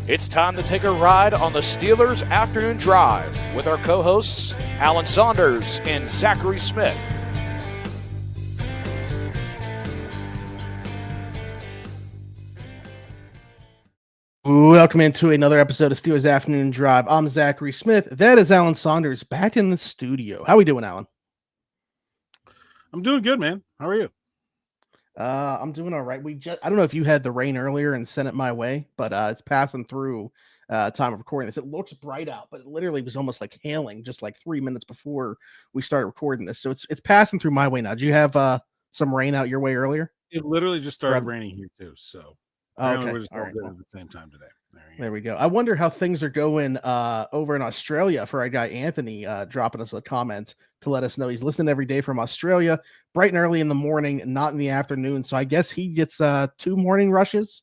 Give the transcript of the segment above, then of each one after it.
It's time to take a ride on the Steelers Afternoon Drive with our co-hosts, Alan Saunders and Zachary Smith. Welcome into another episode of Steelers Afternoon Drive. I'm Zachary Smith. That is Alan Saunders back in the studio. How we doing, Alan? I'm doing good, man. How are you? I'm doing all right. I don't know if you had the rain earlier and sent it my way, but it's passing through time of recording this. It looks bright out, but it literally was almost like hailing just like 3 minutes before we started recording this. So it's passing through my way now. Do you have some rain out your way earlier? It literally just started raining here too. So okay. We're just all good at the same time today. There we go. I wonder how things are going over in Australia for our guy Anthony dropping us a comment to let us know he's listening every day from Australia, bright and early in the morning, not in the afternoon. So I guess he gets 2 morning rushes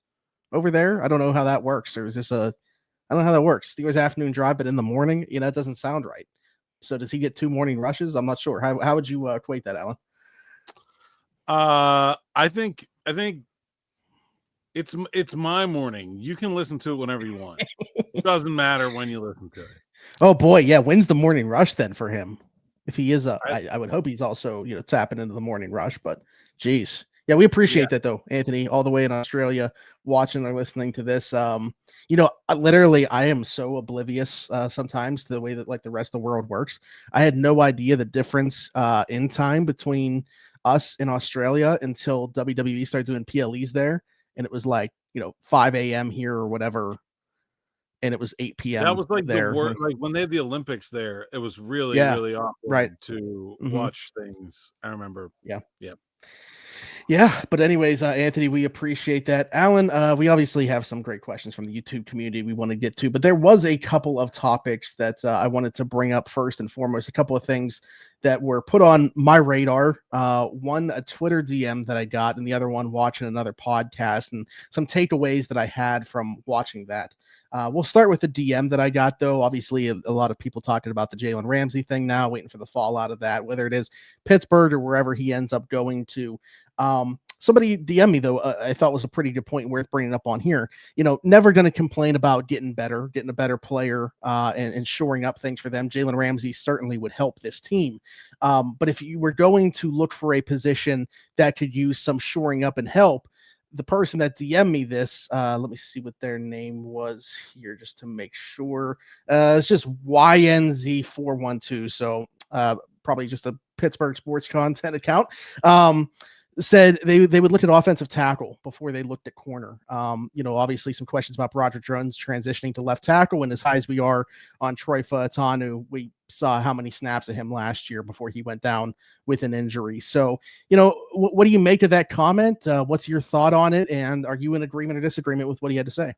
over there. I don't know how that works. Or is this I don't know how that works. Steelers Afternoon Drive, but in the morning, it doesn't sound right. So does he get 2 morning rushes? I'm not sure. How would you equate that, Alan? I think it's my morning. You can listen to it whenever you want. It doesn't matter when you listen to it. Oh boy, yeah. When's the morning rush then for him? If he is, I would hope he's also tapping into the morning rush. But geez, yeah, we appreciate that though, Anthony, all the way in Australia, watching or listening to this. Literally, I am so oblivious sometimes to the way that like the rest of the world works. I had no idea the difference in time between us in Australia until WWE started doing PLEs there. And it was like, 5 a.m. here or whatever. And it was 8 p.m. That was like there. Like when they had the Olympics there, it was really awkward to watch things. I remember. Yeah. But anyways, Anthony, we appreciate that. Alan, we obviously have some great questions from the YouTube community we want to get to, but there was a couple of topics that I wanted to bring up first and foremost, a couple of things that were put on my radar. One, a Twitter DM that I got, and the other one watching another podcast, and some takeaways that I had from watching that. We'll start with the DM that I got, though. Obviously, a lot of people talking about the Jalen Ramsey thing now, waiting for the fallout of that, whether it is Pittsburgh or wherever he ends up going to. Somebody DM me, though, I thought was a pretty good point worth bringing up on here. Never going to complain about getting a better player and shoring up things for them. Jalen Ramsey certainly would help this team. But if you were going to look for a position that could use some shoring up and help, the person that DM'd me this, let me see what their name was here just to make sure. It's just YNZ412. So probably just a Pittsburgh sports content account. Said they would look at offensive tackle before they looked at corner. Obviously some questions about Broderick Jones transitioning to left tackle, and as high as we are on Troy Fautanu, we saw how many snaps of him last year before he went down with an injury. So, what do you make of that comment? What's your thought on it? And are you in agreement or disagreement with what he had to say?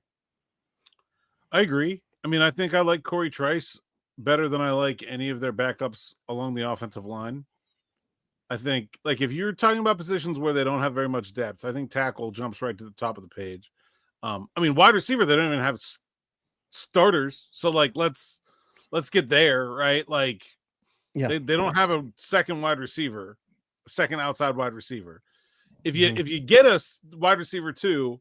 I agree. I mean, I think I like Corey Trice better than I like any of their backups along the offensive line. I think, like, if you're talking about positions where they don't have very much depth, I think tackle jumps right to the top of the page. Wide receiver, they don't even have starters. So, like, let's get there, right? Like, they don't have a second outside wide receiver. If you get a wide receiver too,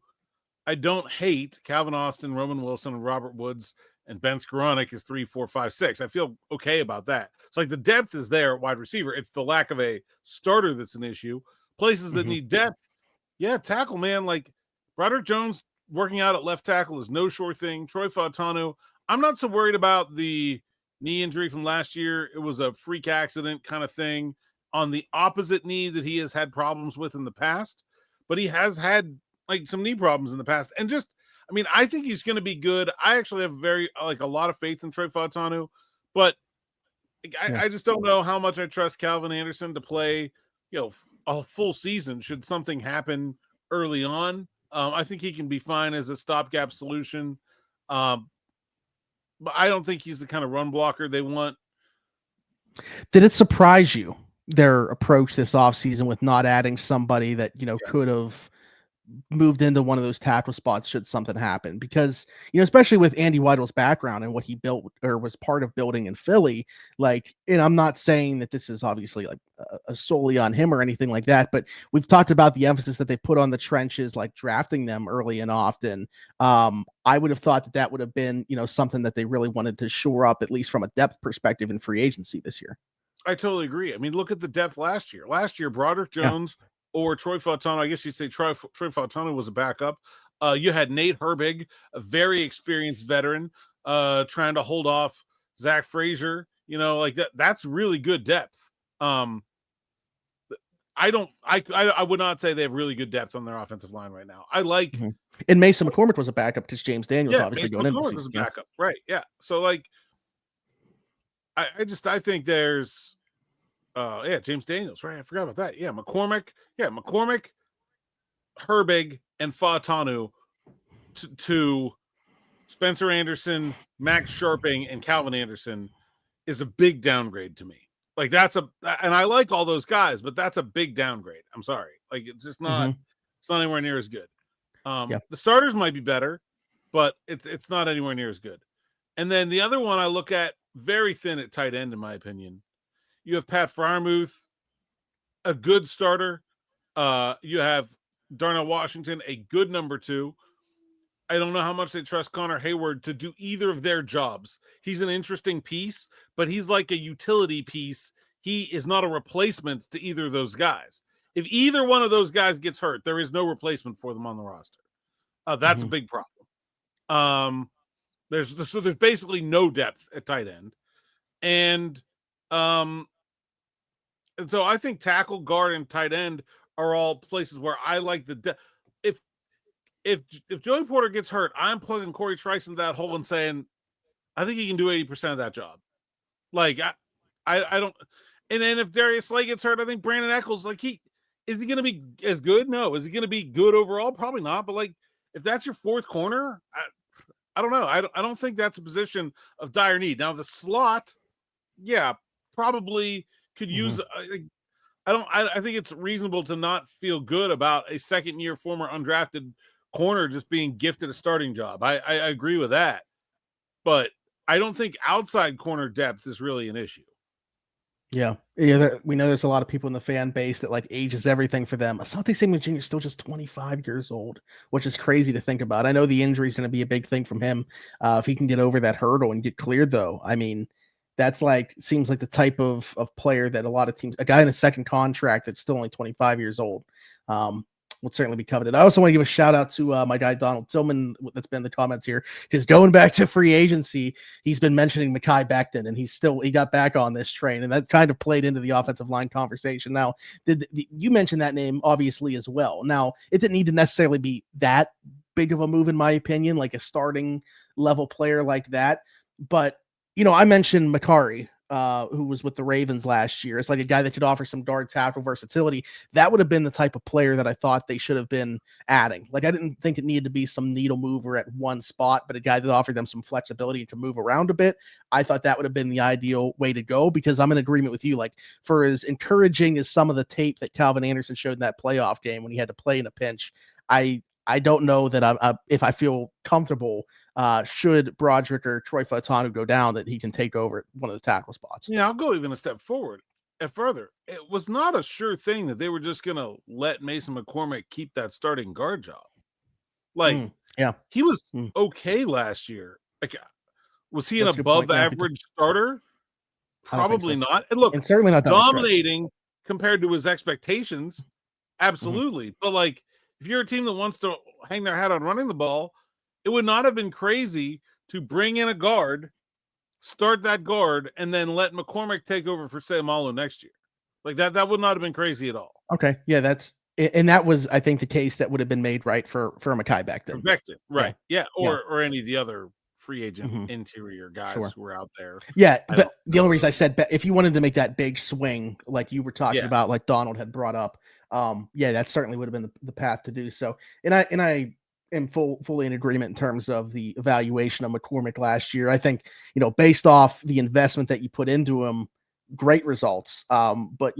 I don't hate Calvin Austin, Roman Wilson, and Robert Woods, and Ben Skoranek is 3, 4, 5, 6. I feel okay about that. It's like the depth is there at wide receiver. It's the lack of a starter that's an issue. Places that need depth, tackle, man. Like Broderick Jones working out at left tackle is no sure thing. Troy Fautanu, I'm not so worried about the knee injury from last year. It was a freak accident kind of thing on the opposite knee that he has had problems with in the past. But he has had like some knee problems in the past. And just, I think he's going to be good. I actually have a lot of faith in Troy Fautanu, but I just don't know how much I trust Calvin Anderson to play, a full season should something happen early on. I think he can be fine as a stopgap solution. But I don't think he's the kind of run blocker they want. Did it surprise you, their approach this offseason with not adding somebody that, could have moved into one of those tackle spots should something happen, because, especially with Andy Weidl's background and what he built or was part of building in Philly, like, and I'm not saying that this is obviously like a solely on him or anything like that, but we've talked about the emphasis that they put on the trenches, like drafting them early and often. I would have thought that would have been, something that they really wanted to shore up, at least from a depth perspective in free agency this year. I totally agree. I mean, look at the depth last year. Last year, Broderick Jones or Troy Fautano, I guess you'd say Troy Fautano was a backup. You had Nate Herbig, a very experienced veteran, trying to hold off Zach Frazier. Like that's really good depth. I would not say they have really good depth on their offensive line right now. I like and Mason McCormick was a backup because James Daniels obviously Mason going in. McCormick was a backup, right? Yeah. So like, I think there's, James Daniels, right? I forgot about that. Yeah, McCormick, Herbig, and Fautanu to Spencer Anderson, Max Sharping, and Calvin Anderson is a big downgrade to me. Like and I like all those guys, but that's a big downgrade. I'm sorry. Like it's just not, it's not anywhere near as good. The starters might be better, but it's not anywhere near as good. And then the other one I look at, very thin at tight end, in my opinion. You have Pat Freiermuth, a good starter. You have Darnell Washington, a good number 2. I don't know how much they trust Connor Hayward to do either of their jobs. He's an interesting piece, but he's like a utility piece. He is not a replacement to either of those guys. If either one of those guys gets hurt, there is no replacement for them on the roster. That's a big problem. There's basically no depth at tight end. And so I think tackle, guard, and tight end are all places where I like the depth. If Joey Porter gets hurt, I'm plugging Corey Trice into that hole and saying, I think he can do 80% of that job. Like I don't. And then if Darius Slay gets hurt, I think Brandon Echols, like is he going to be as good? No. Is he going to be good overall? Probably not. But like if that's your fourth corner, I don't know. I don't think that's a position of dire need. Now the slot, probably could use. I think it's reasonable to not feel good about a second-year former undrafted corner just being gifted a starting job. I agree with that, but I don't think outside corner depth is really an issue. Yeah. We know there's a lot of people in the fan base that like age is everything for them. Asante Samuel Jr. is still just 25 years old, which is crazy to think about. I know the injury is going to be a big thing from him. If he can get over that hurdle and get cleared, though, I mean, that's seems like the type of player that a lot of teams, a guy in a second contract that's still only 25 years old, would certainly be coveted. I also want to give a shout out to my guy, Donald Tillman, that's been in the comments here, because going back to free agency, he's been mentioning Mekhi Becton, and he got back on this train, and that kind of played into the offensive line conversation. Now, you mentioned that name obviously as well. Now, it didn't need to necessarily be that big of a move, in my opinion, like a starting level player like that. But, I mentioned Makari, who was with the Ravens last year. It's like a guy that could offer some guard tackle versatility. That would have been the type of player that I thought they should have been adding. Like, I didn't think it needed to be some needle mover at one spot, but a guy that offered them some flexibility to move around a bit. I thought that would have been the ideal way to go, because I'm in agreement with you. Like, for as encouraging as some of the tape that Calvin Anderson showed in that playoff game when he had to play in a pinch, I don't know that if I feel comfortable, should Broderick or Troy Fautanu go down, that he can take over one of the tackle spots. Yeah, I'll go even a step forward and further. It was not a sure thing that they were just going to let Mason McCormick keep that starting guard job. Like, he was okay last year. Like, was he an above average starter? Probably not. And look, and certainly not dominating compared to his expectations. Absolutely. But like, if you're a team that wants to hang their hat on running the ball, it would not have been crazy to bring in a guard, start that guard, and then let McCormick take over for Seumalo next year. Like that would not have been crazy at all. Okay. Yeah, that was, I think, the case that would have been made right for Mekhi Becton. Right. Yeah. Or any of the other free agent interior guys who were out there. Yeah, but the only reason I said, if you wanted to make that big swing, like you were talking about, like Donald had brought up, that certainly would have been the path to do so. And I am fully in agreement in terms of the evaluation of McCormick last year. I think, based off the investment that you put into him, great results. But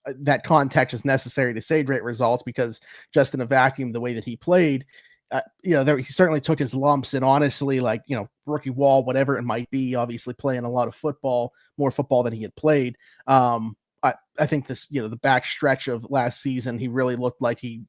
that context is necessary to say great results, because just in a vacuum, the way that he played, he certainly took his lumps, and honestly, like, rookie wall, whatever it might be, obviously playing a lot of football, more football than he had played. I think this, the back stretch of last season, he really looked like he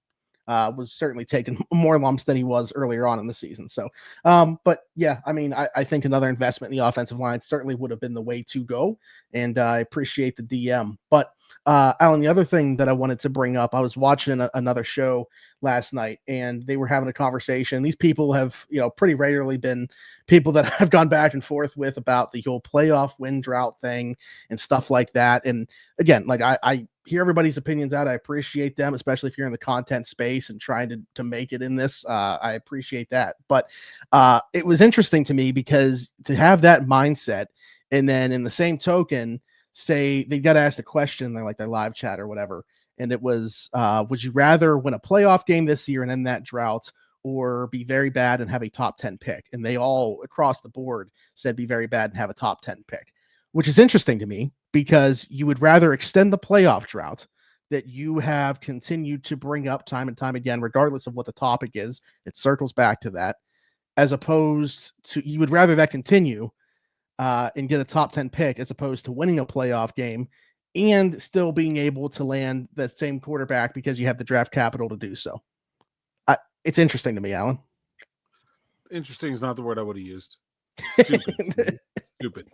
was certainly taking more lumps than he was earlier on in the season. So, but yeah, I mean, I think another investment in the offensive line certainly would have been the way to go. And I appreciate the DM. But Alan, the other thing that I wanted to bring up, I was watching another show last night, and they were having a conversation. These people have, pretty regularly been people that I've gone back and forth with about the whole playoff win drought thing and stuff like that. And again, like I hear everybody's opinions out. I appreciate them, especially if you're in the content space and trying to make it in this. I appreciate that. But it was interesting to me, because to have that mindset, and then in the same token, say they got asked a question, they're like their live chat or whatever, and it was, would you rather win a playoff game this year and end that drought, or be very bad and have a top 10 pick? And they all across the board said be very bad and have a top 10 pick, which is interesting to me, because you would rather extend the playoff drought that you have continued to bring up time and time again, regardless of what the topic is. It circles back to that, as opposed to, you would rather that continue and get a top 10 pick, as opposed to winning a playoff game and still being able to land that same quarterback because you have the draft capital to do so. It's interesting to me, Alan. Interesting is not the word I would have used. Stupid. Stupid.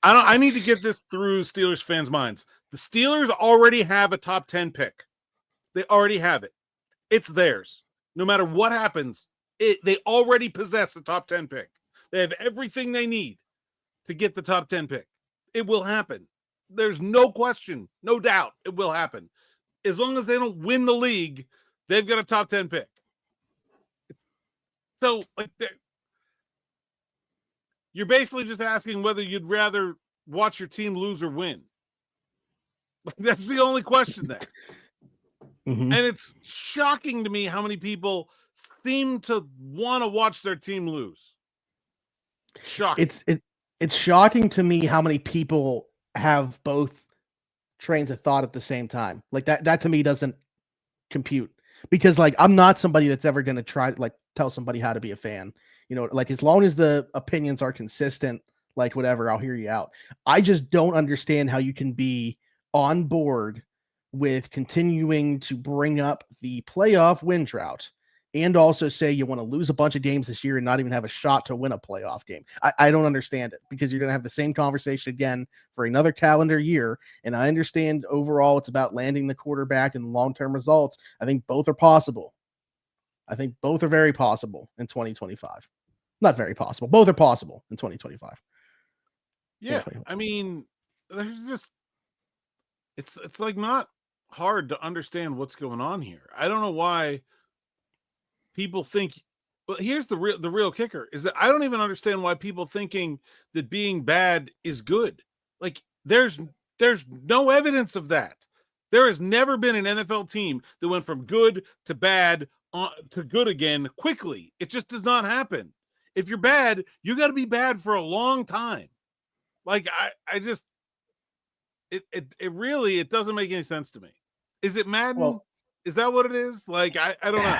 I need to get this through Steelers fans' minds. The Steelers already have a top 10 pick. They already have it. It's theirs. No matter what happens, they already possess a top 10 pick. They have everything they need to get the top 10 pick. It will happen. There's no question, no doubt it will happen. As long as they don't win the league, they've got a top 10 pick. So, like, you're basically just asking whether you'd rather watch your team lose or win. Like, that's the only question there. Mm-hmm. And it's shocking to me how many people seem to want to watch their team lose. Shocking. It's shocking to me how many people have both trains of thought at the same time. Like that to me doesn't compute, because like I'm not somebody that's ever going to try to like tell somebody how to be a fan. Like as long as the opinions are consistent, like whatever, I'll hear you out. I just don't understand how you can be on board with continuing to bring up the playoff win drought and also say you want to lose a bunch of games this year and not even have a shot to win a playoff game. I don't understand it, because you're going to have the same conversation again for another calendar year. And I understand overall it's about landing the quarterback and long-term results. I think both are possible. I think both are very possible in 2025. Not very possible. Both are possible in 2025. Yeah. I mean, there's just, it's like not hard to understand what's going on here. I don't know why people think, well, here's the real kicker is that I don't even understand why people thinking that being bad is good. Like there's no evidence of that. There has never been an NFL team that went from good to bad to good again quickly. It just does not happen. If you're bad, you got to be bad for a long time. Like I just, it really, it doesn't make any sense to me. Is it Madden? Well, is that what it is? Like, I don't know.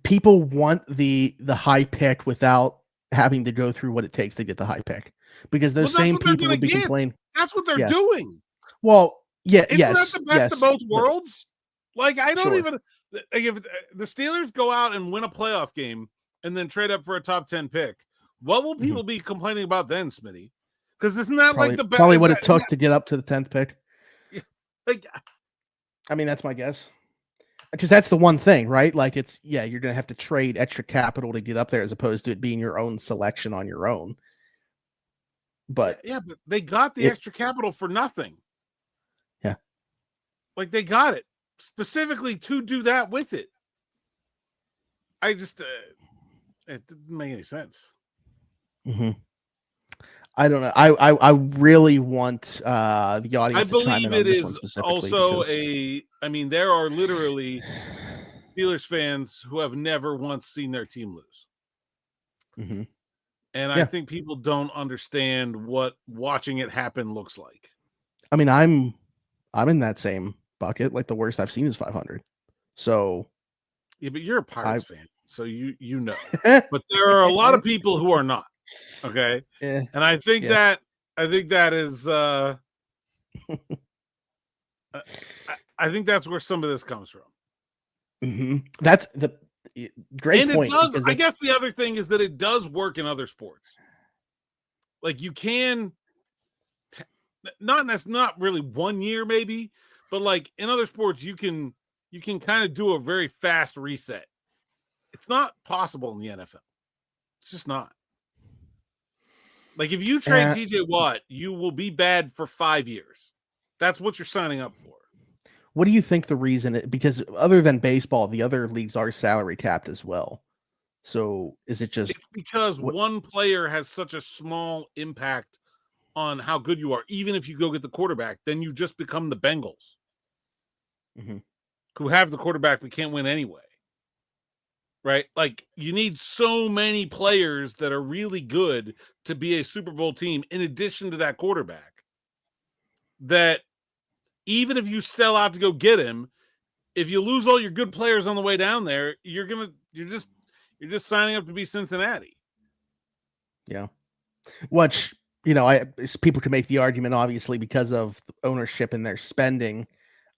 People want the high pick without having to go through what it takes to get the high pick, because those same people would be complaining. That's what they're doing. Well, yeah, Isn't that the best of both worlds? Like, I don't even, like, if the Steelers go out and win a playoff game and then trade up for a top 10 pick, what will people be complaining about then, Smitty? Because isn't that probably, like the best? Probably what it took to get up to the 10th pick. Like, I mean, that's my guess. Because that's the one thing, right? Like you're going to have to trade extra capital to get up there, as opposed to it being your own selection on your own. But but they got the extra capital for nothing. Yeah. Like they got it specifically to do that with it. I just, it didn't make any sense. Mm-hmm. I don't know. I really want the audience. I believe to chime in it on this is one specifically also because... I mean, there are literally Steelers fans who have never once seen their team lose. Mm-hmm. And I think people don't understand what watching it happen looks like. I mean, I'm I'm in that same bucket. Like the worst I've seen is 500. So Yeah, but you're a Pirates fan, so you know. yeah, But there are a lot of people who are not. Okay, and I think yeah. that is. I think that's where some of this comes from. Mm-hmm. That's the great and point. It does. Because I guess the other thing is that it does work in other sports. Like you can, that's not really 1 year maybe, but like in other sports you can kind of do a very fast reset. It's not possible in the NFL. It's just not. Like if you trade TJ Watt, you will be bad for 5 years. That's what you're signing up for. What do you think the reason is? Because other than baseball, the other leagues are salary capped as well. So is it just It's because one player has such a small impact on how good you are. Even if you go get the quarterback, then you just become the Bengals, who have the quarterback but can't win anyway. Right? Like you need so many players that are really good to be a Super Bowl team in addition to that quarterback, that even if you sell out to go get him, if you lose all your good players on the way down there, you're just signing up to be Cincinnati. Yeah. Which, people can make the argument, obviously, because of ownership and their spending.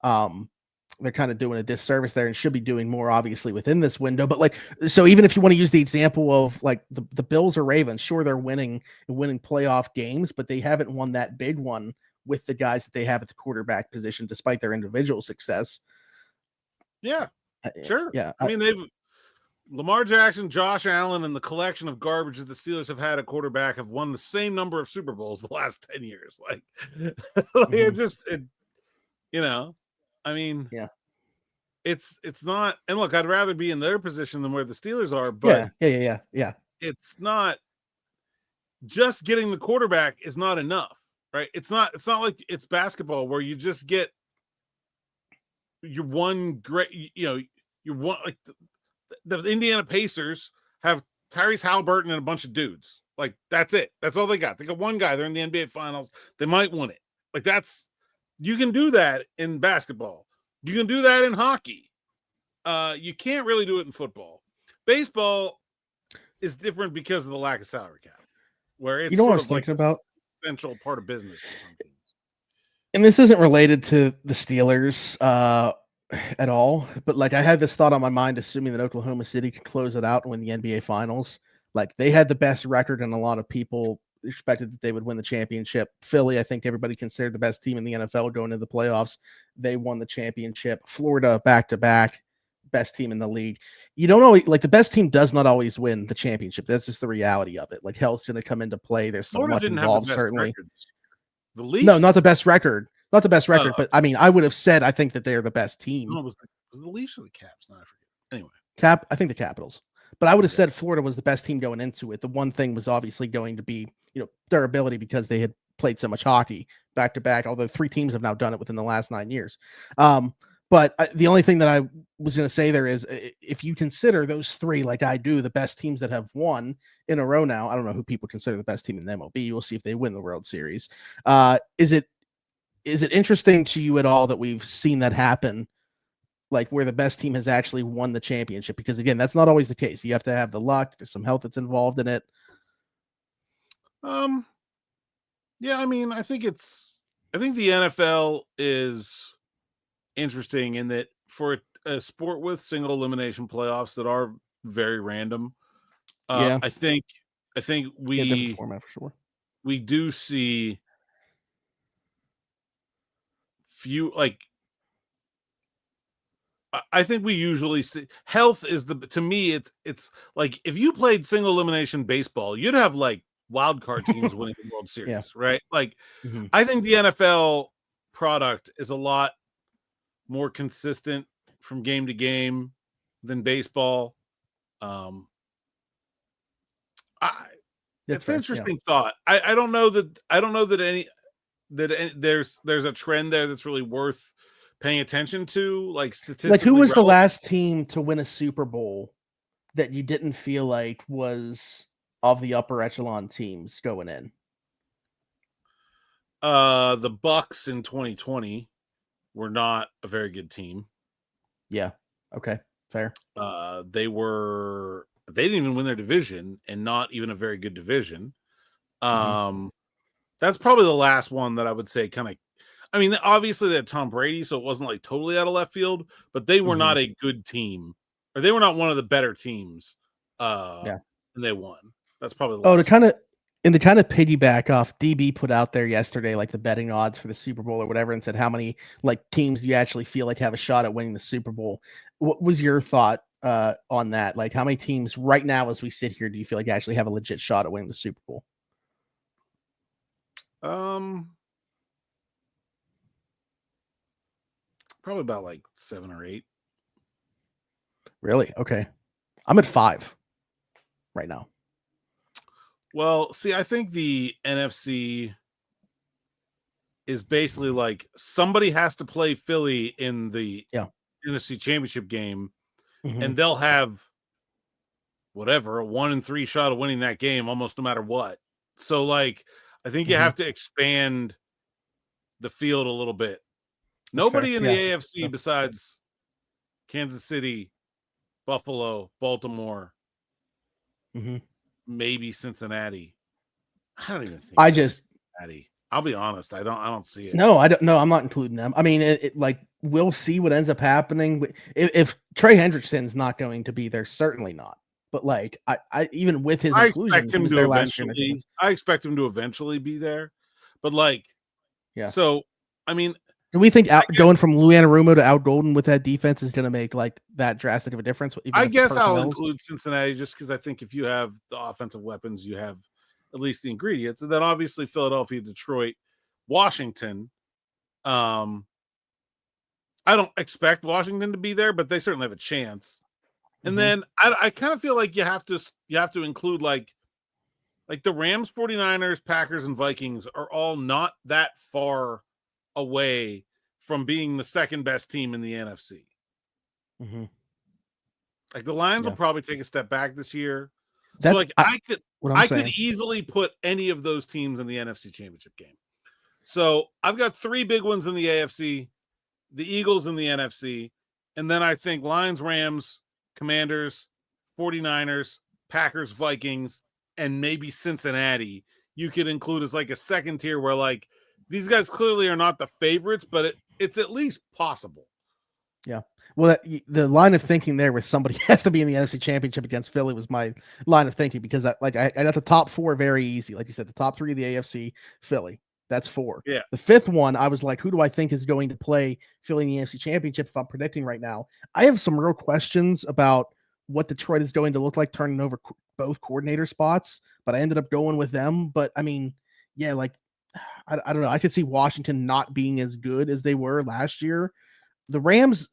They're kind of doing a disservice there and should be doing more, obviously, within this window. But so even if you want to use the example of like the Bills or Ravens, sure, they're winning playoff games, but they haven't won that big one with the guys that they have at the quarterback position, despite their individual success. Yeah, sure. Yeah. I mean, they've Lamar Jackson, Josh Allen, and the collection of garbage that the Steelers have had at quarterback have won the same number of Super Bowls the last 10 years. Like, I mean, yeah, it's not. And look, I'd rather be in their position than where the Steelers are, but yeah. It's not just getting the quarterback is not enough, right? It's not like it's basketball where you just get your one great, your one, like the Indiana Pacers have Tyrese Halliburton and a bunch of dudes. Like that's it. That's all they got. They got one guy. They're in the NBA Finals. They might win it. Like you can do that in basketball. You can do that in hockey. You can't really do it in football. Baseball is different because of the lack of salary cap, where it's what I sort was of like thinking about? Central part of business for some teams. And this isn't related to the Steelers at all, but I had this thought on my mind, assuming that Oklahoma City can close it out and win the NBA Finals. Like they had the best record, and a lot of people expected that they would win the championship. Philly, I think everybody considered the best team in the NFL going into the playoffs. They won the championship. Florida back-to-back, best team in the league. You don't always the best team does not always win the championship. That's just the reality of it. Like health's going to come into play. There's some luck involved, certainly. Records. The Leafs? No, not the best record. Not the best record, but I mean, I would have said I think that they're the best team. No, was the Leafs or the Caps? No, I forget. Anyway, I think the Capitals. But I would have said Florida was the best team going into it. The one thing was obviously going to be, their ability, because they had played so much hockey back to back, although 3 teams have now done it within the last 9 years. But the only thing that I was going to say there is, if you consider those 3, like I do, the best teams that have won in a row now, I don't know who people consider the best team in the MLB. We'll see if they win the World Series. Is it interesting to you at all that we've seen that happen, like where the best team has actually won the championship? Because again, that's not always the case. You have to have the luck. There's some health that's involved in it. Yeah, I mean, I think the NFL is interesting in that for a sport with single elimination playoffs that are very random. I think we different format for sure. We do see few, I think we usually see health is to me, it's like if you played single elimination baseball, you'd have like wild card teams winning the World Series, right? Like I think the NFL product is a lot more consistent from game to game than baseball. It's an interesting thought. I don't know that there's a trend there that's really worth paying attention to, like statistically. Like who was the last team to win a Super Bowl that you didn't feel like was of the upper echelon teams going in? The Bucks in 2020. were not a very good team. Yeah. Okay. Fair. They didn't even win their division, and not even a very good division. That's probably the last one that I would say kind of. I mean, obviously they had Tom Brady, so it wasn't like totally out of left field, but they were not a good team, or they were not one of the better teams. Yeah. And they won. That's probably the Oh, last to kind of piggyback off, DB put out there yesterday like the betting odds for the Super Bowl or whatever, and said how many like teams do you actually feel like have a shot at winning the Super Bowl. What was your thought on that? Like, how many teams right now, as we sit here, do you feel like actually have a legit shot at winning the Super Bowl? Probably about like 7 or 8. Really? Okay. I'm at 5 right now. Well, see, I think the NFC is basically like somebody has to play Philly in the NFC Championship game, and they'll have whatever a 1-3 shot of winning that game almost no matter what. So, like, I think you have to expand the field a little bit. Nobody in the AFC besides Kansas City, Buffalo, Baltimore, maybe Cincinnati. I don't even think Cincinnati. I'll be honest. I don't see it. No, I don't. No, I'm not including them. I mean, like we'll see what ends up happening. If Trey Hendrickson's not going to be there, certainly not. But like, I even with his inclusion, he was there last year. I expect him to eventually be there. But like, So, I mean, do we think going from Lou Anarumo to Al Golden with that defense is going to make like that drastic of a difference? I guess I'll include Cincinnati just because I think if you have the offensive weapons, you have at least the ingredients. And then obviously Philadelphia, Detroit, Washington. I don't expect Washington to be there, but they certainly have a chance. And then I kind of feel like you have to include like the Rams, 49ers, Packers, and Vikings are all not that far away from being the second best team in the NFC. Like the Lions will probably take a step back this year. So like I could easily put any of those teams in the NFC Championship game. So I've got 3 big ones in the AFC, the Eagles in the NFC, and then I think Lions, Rams, Commanders, 49ers, Packers, Vikings, and maybe Cincinnati. You could include as like a second tier where like these guys clearly are not the favorites, but it's at least possible. Yeah. Well, the line of thinking there was somebody has to be in the NFC Championship against Philly was my line of thinking because I got the top 4 very easy. Like you said, the top 3 of the AFC, Philly. That's 4. Yeah. The 5th one, I was like, who do I think is going to play Philly in the NFC Championship if I'm predicting right now? I have some real questions about what Detroit is going to look like turning over both coordinator spots, but I ended up going with them. But I mean, yeah, like, I don't know. I could see Washington not being as good as they were last year. The Rams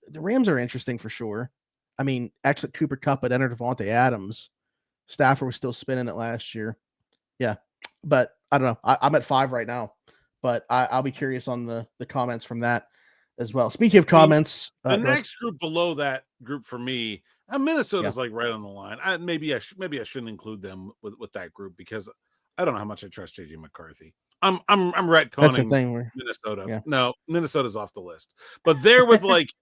are interesting for sure. I mean, exit Cooper Kupp, but enter Devontae Adams. Stafford was still spinning it last year. Yeah. But I don't know. I'm at 5 right now, but I'll be curious on the comments from that as well. Speaking of comments, the next group below that group for me, Minnesota's like right on the line. Maybe I shouldn't include them with that group because I don't know how much I trust JJ McCarthy. I'm retconning Minnesota. Yeah. No, Minnesota's off the list. But they're with like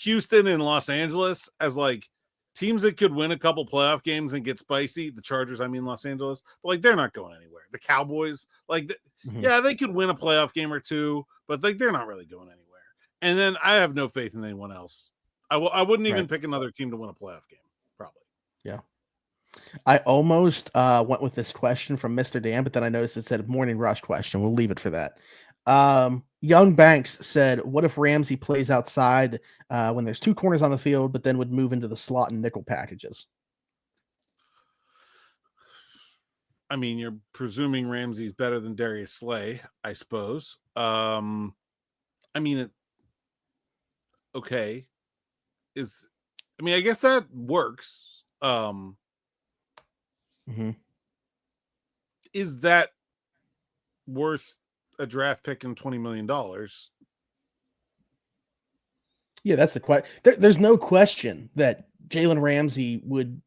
Houston and Los Angeles as like teams that could win a couple playoff games and get spicy. The Chargers, Los Angeles. But like they're not going anywhere. The Cowboys, like yeah, they could win a playoff game or two, but like they're not really going anywhere. And then I have no faith in anyone else. I wouldn't even pick another team to win a playoff game, probably. Yeah. I almost went with this question from Mr. Dan, but then I noticed it said morning rush question. We'll leave it for that. Young Banks said, what if Ramsey plays outside when there's 2 corners on the field, but then would move into the slot and nickel packages? I mean, you're presuming Ramsey's better than Darius Slay, I suppose. I mean, okay. I guess that works. Is that worth a draft pick and $20 million? Yeah, that's the question. There's no question that Jalen Ramsey would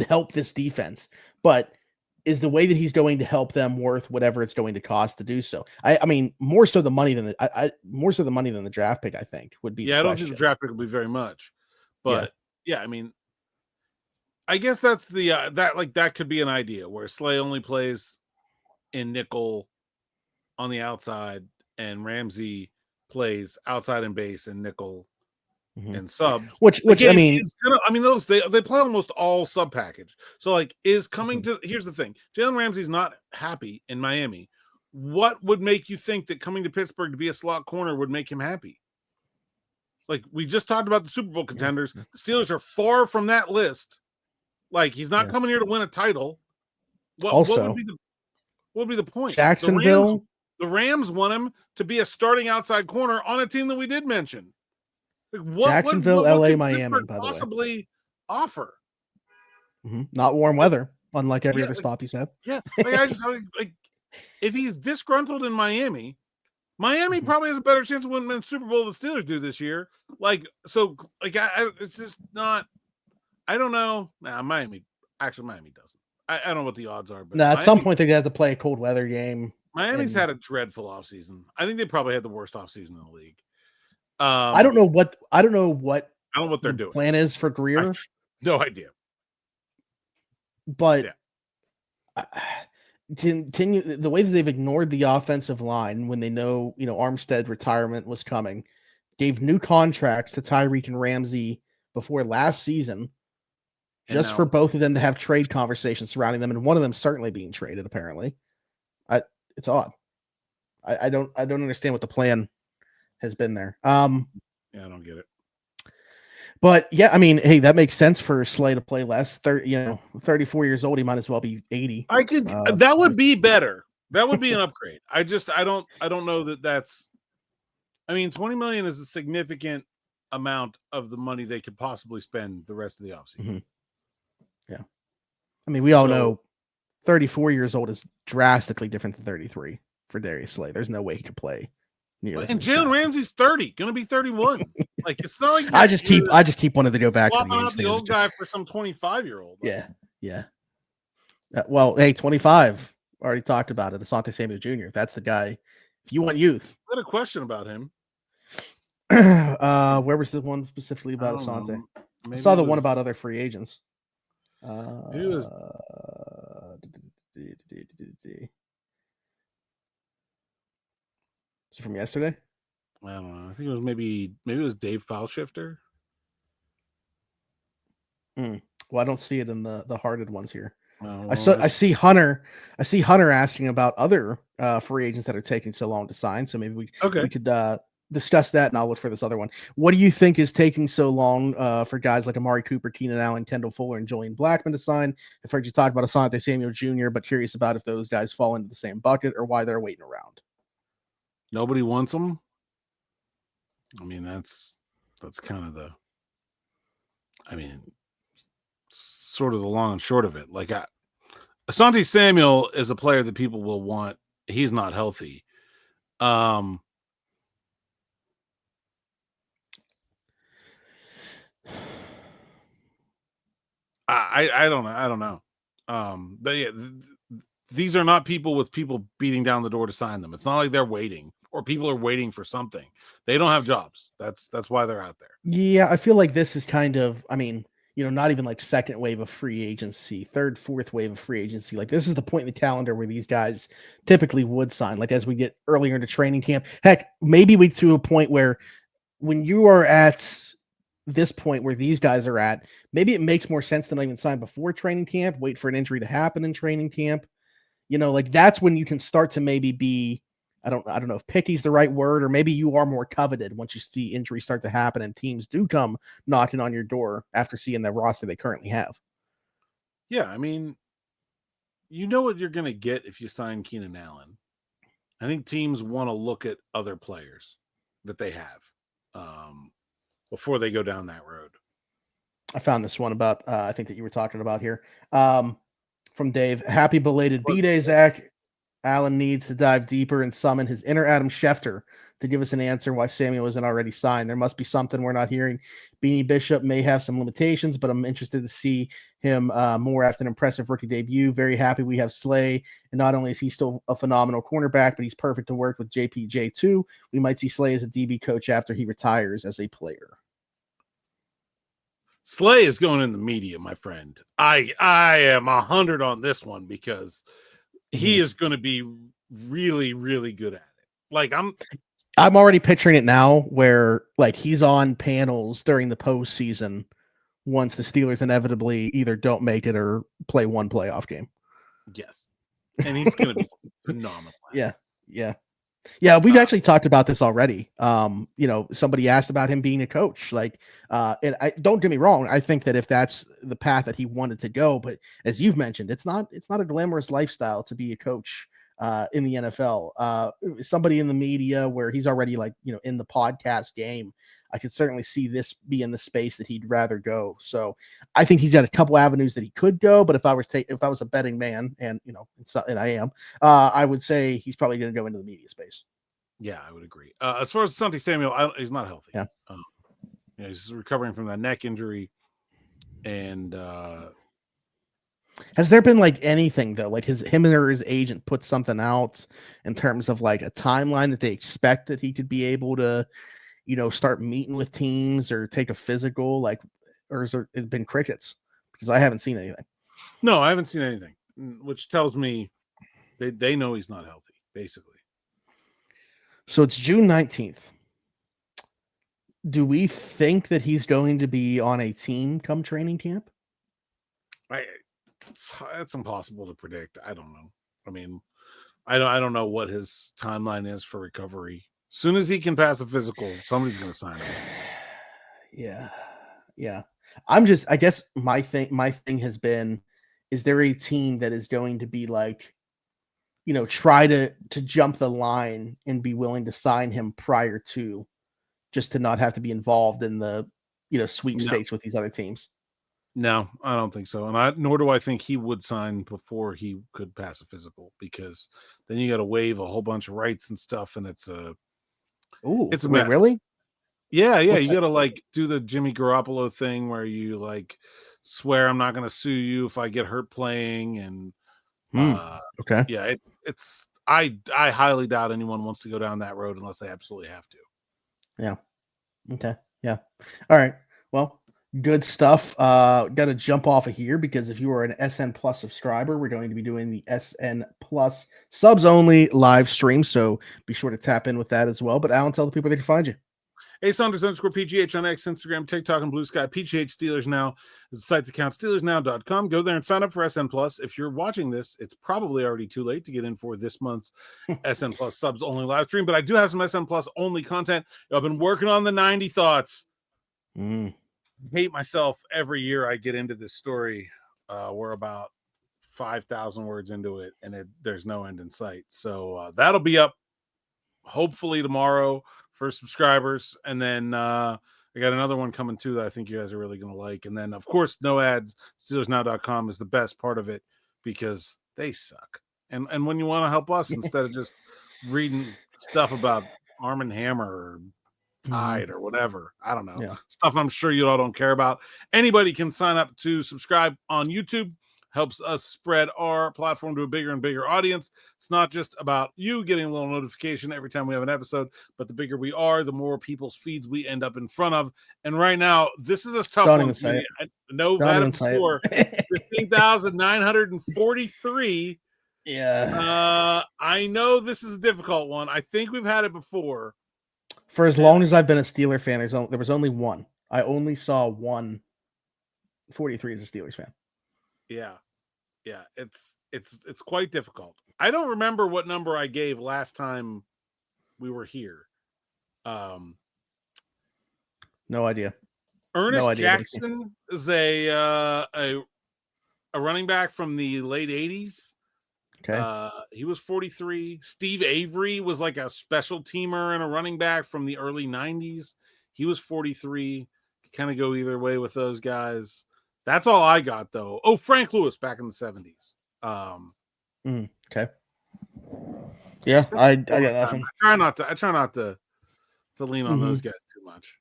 help this defense, but is the way that he's going to help them worth whatever it's going to cost to do so? I mean, more so the money than more so the money than the draft pick, I think, would be. Yeah, I don't think the draft pick will be very much, but yeah, I mean, I guess that's the that could be an idea where Slay only plays in nickel on the outside, and Ramsey plays outside and base and nickel and sub. Which again, I mean, those they play almost all sub package. So like, is coming to here's the thing: Jalen Ramsey's not happy in Miami. What would make you think that coming to Pittsburgh to be a slot corner would make him happy? Like we just talked about the Super Bowl contenders, the Steelers are far from that list. Like he's not coming here to win a title. What would be the point? Jacksonville, the Rams want him to be a starting outside corner on a team that we did mention. Like Jacksonville, LA, Miami, Pittsburgh by the way, possibly offer. Not warm weather, unlike every other stop he's had. Yeah, like I just like if he's disgruntled in Miami probably has a better chance of winning the Super Bowl than the Steelers do this year. Like so, like it's just not. I don't know. Miami doesn't. I don't know what the odds are, but at some point they're gonna have to play a cold weather game. Miami's had a dreadful offseason. I think they probably had the worst offseason in the league. I don't know what they're doing. Plan is for Greer. No idea. But continue the way that they've ignored the offensive line when they know Armstead retirement was coming, gave new contracts to Tyreek and Ramsey before last season, just for both of them to have trade conversations surrounding them, and one of them certainly being traded. Apparently, it's odd. I don't understand what the plan has been there. I don't get it. But yeah, I mean, hey, that makes sense for Slay to play less. 34 years old, he might as well be 80. I could. That would be better. That would be an upgrade. I don't know that that's. I mean, $20 million is a significant amount of the money they could possibly spend the rest of the offseason. Yeah, I mean, we all know 34 years old is drastically different than 33 for Darius Slay. There's no way he could play. And Jalen Ramsey's 30, going to be 31. Like it's not like I just keep wanting to go back to the old guy for some 25-year-old. Yeah. Well, hey, 25. Already talked about it. Asante Samuel Jr. That's the guy. If you want youth, I had a question about him. Where was the one specifically about Asante? I saw the one about other free agents. It was. Is it from yesterday? I don't know. I think it was maybe it was Dave Foulshifter. Well, I don't see it in the hearted ones here. Well, I see Hunter asking about other free agents that are taking so long to sign. So maybe we could discuss that, and I'll look for this other one. What do you think is taking so long for guys like Amari Cooper, Keenan Allen, Kendall Fuller, and Julian Blackmon to sign? I've heard you talk about Asante Samuel Jr., but curious about if those guys fall into the same bucket or why they're waiting around. Nobody wants them. I mean, that's kind of sort of the long and short of it. Like Asante Samuel is a player that people will want. He's not healthy. I don't know. These are not people with people beating down the door to sign them. It's not like they're waiting or people are waiting for something. They don't have jobs. That's why they're out there. Yeah, I feel like this is kind of, I mean, not even like second wave of free agency, third, fourth wave of free agency. Like this is the point in the calendar where these guys typically would sign. Like as we get earlier into training camp, heck, maybe we to a point where when you are at this point where these guys are at, maybe it makes more sense to not even sign before training camp, wait for an injury to happen in training camp. Like that's when you can start to maybe be, I don't know if picky's the right word, or maybe you are more coveted once you see injuries start to happen and teams do come knocking on your door after seeing the roster they currently have. Yeah, I mean, you know what you're going to get if you sign Keenan Allen. I think teams want to look at other players that they have before they go down that road. I found this one about, I think that you were talking about here. From Dave, happy belated B-Day, Zach. Alan needs to dive deeper and summon his inner Adam Schefter to give us an answer why Samuel isn't already signed. There must be something we're not hearing. Beanie Bishop may have some limitations, but I'm interested to see him more after an impressive rookie debut. Very happy we have Slay, and not only is he still a phenomenal cornerback, but he's perfect to work with JPJ too. We might see Slay as a DB coach after he retires as a player. Slay is going in the media, my friend. I am 100 on this one because he is going to be really, really good at it. Like I'm already picturing it now where like he's on panels during the postseason once the Steelers inevitably either don't make it or play one playoff game. Yes. And he's going to be phenomenal. Yeah. We've actually talked about this already. Somebody asked about him being a coach. Like, and I don't get me wrong. I think that if that's the path that he wanted to go, but as you've mentioned, it's not a glamorous lifestyle to be a coach in the NFL. Somebody in the media where he's already in the podcast game, I could certainly see this being the space that he'd rather go. So I think he's got a couple avenues that he could go, but if I was a betting man, and I am, I would say he's probably going to go into the media space. Yeah, I would agree. As far as Asante Samuel, he's not healthy. Yeah. He's recovering from that neck injury, and has there been anything though, like him or his agent put something out in terms of a timeline that they expect that he could be able to start meeting with teams or take a physical, or has it been crickets? Because I haven't seen anything. No, I haven't seen anything, which tells me they know he's not healthy, basically. So it's June 19th. Do we think that he's going to be on a team come training camp? It's impossible to predict. I don't know. I mean, I don't know what his timeline is for recovery. As soon as he can pass a physical, somebody's going to sign him. Yeah. I guess my thing has been, is there a team that is going to be try to jump the line and be willing to sign him prior to, just to not have to be involved in the, sweepstakes with these other teams? No, I don't think so. And nor do I think he would sign before he could pass a physical, because then you got to waive a whole bunch of rights and stuff. And it's a mess. Really? Yeah. You got to do the Jimmy Garoppolo thing where you swear I'm not going to sue you if I get hurt playing. And okay. Yeah, I highly doubt anyone wants to go down that road unless they absolutely have to. Yeah. Okay. Yeah. All right. Well, good stuff. Got to jump off of here because if you are an SN Plus subscriber, we're going to be doing the SN Plus subs only live stream. So be sure to tap in with that as well. But Alan, tell the people they can find you. Hey, Saunders _ PGH on X, Instagram, TikTok, and Blue Sky. PGH Steelers Now is the site's account, SteelersNow.com. Go there and sign up for SN Plus. If you're watching this, it's probably already too late to get in for this month's SN Plus subs only live stream. But I do have some SN Plus only content. I've been working on the 90 thoughts. Hate myself every year I get into this story. We're about 5,000 words into it, and there's no end in sight. So that'll be up hopefully tomorrow for subscribers, and then I got another one coming too that I think you guys are really going to like. And then, of course, no ads. SteelersNow.com is the best part of it because they suck. And when you want to help us instead of just reading stuff about Arm & Hammer or Tide or whatever, I don't know, stuff I'm sure you all don't care about, anybody can sign up to subscribe on YouTube. Helps us spread our platform to a bigger and bigger audience. It's not just about you getting a little notification every time we have an episode, but the bigger we are, the more people's feeds we end up in front of. And right now, this is a tough one. I know I've had it before. 15,943. Yeah. I know this is a difficult one. I think we've had it before. For as long as I've been a Steeler fan, there was only one. I only saw one 43 as a Steelers fan. Yeah, it's quite difficult. I don't remember what number I gave last time we were here. No idea. Ernest Jackson is a running back from the late 80s. Okay. He was 43. Steve Avery was like a special teamer and a running back from the early 90s. He was 43. Kind of go either way with those guys. That's all I got, though. Oh, Frank Lewis back in the 70s. Okay. Yeah, I got nothing. I try not to lean on those guys too much.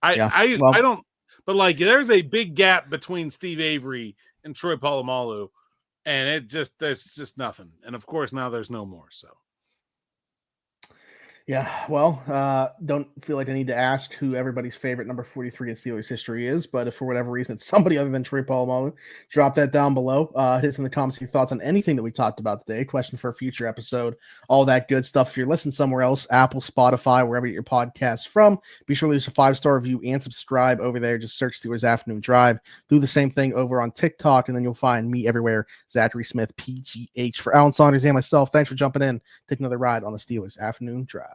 I don't. But like, there's a big gap between Steve Avery and Troy Polamalu, and there's just nothing. And of course, now there's no more. So. Yeah, well, don't feel like I need to ask who everybody's favorite number 43 in Steelers history is, but if for whatever reason it's somebody other than Troy Polamalu, drop that down below. Hit us in the comments your thoughts on anything that we talked about today, question for a future episode, all that good stuff. If you're listening somewhere else, Apple, Spotify, wherever you get your podcasts from, be sure to leave us a 5-star review and subscribe over there. Just search Steelers Afternoon Drive. Do the same thing over on TikTok, and then you'll find me everywhere, Zachary Smith, PGH. For Alan Saunders and myself, thanks for jumping in. Take another ride on the Steelers Afternoon Drive.